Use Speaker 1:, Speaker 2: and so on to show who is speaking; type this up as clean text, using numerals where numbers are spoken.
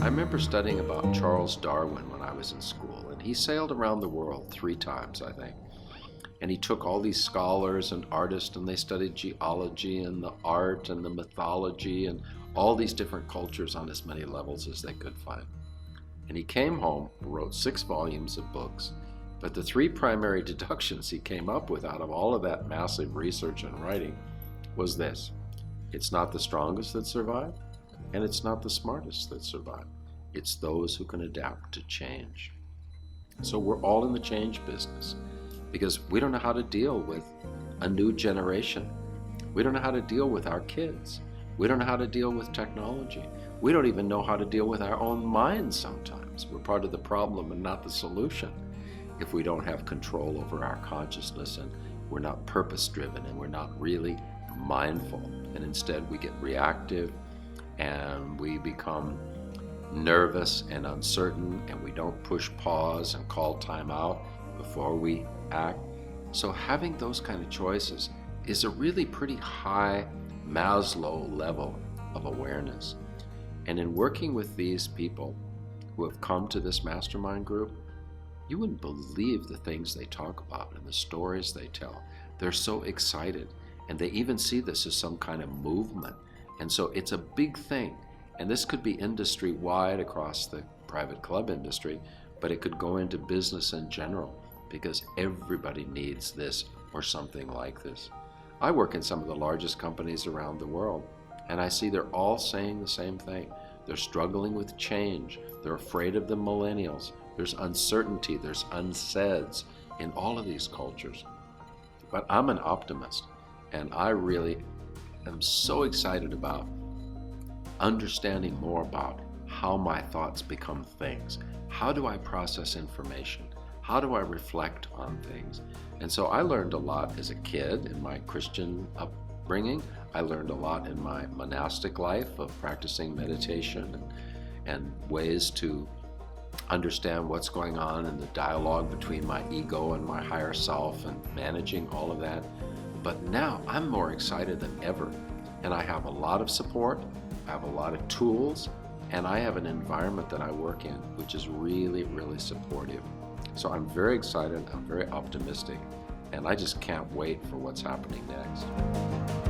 Speaker 1: I remember studying about Charles Darwin when I was in school, and he sailed around the world 3 times, I think. And he took all these scholars and artists, and they studied geology and the art and the mythology and all these different cultures on as many levels as they could find. And he came home, wrote 6 volumes of books, but the 3 primary deductions he came up with out of all of that massive research and writing was this: it's not the strongest that survive, and it's not the smartest that survive. It's those who can adapt to change. So we're all in the change business because we don't know how to deal with a new generation. We don't know how to deal with our kids. We don't know how to deal with technology. We don't even know how to deal with our own minds sometimes. We're part of the problem and not the solution if we don't have control over our consciousness and we're not purpose-driven and we're not really mindful. And instead we get reactive and we become nervous and uncertain, and we don't push pause and call time out before we act. So having those kind of choices is a really pretty high Maslow level of awareness. And in working with these people who have come to this mastermind group, you wouldn't believe the things they talk about and the stories they tell. They're so excited, and they even see this as some kind of movement. And so it's a big thing. And this could be industry-wide across the private club industry, but it could go into business in general because everybody needs this or something like this. I work in some of the largest companies around the world, and I see they're all saying the same thing. They're struggling with change. They're afraid of the millennials. There's uncertainty. There's unsaids in all of these cultures. But I'm an optimist, and I really am so excited about understanding more about how my thoughts become things. How do I process information? How do I reflect on things? And so I learned a lot as a kid in my Christian upbringing. I learned a lot in my monastic life of practicing meditation and ways to understand what's going on in the dialogue between my ego and my higher self and managing all of that. But now I'm more excited than ever, and I have a lot of support. I have a lot of tools, and I have an environment that I work in which is really, really supportive. So I'm very excited, I'm very optimistic, and I just can't wait for what's happening next.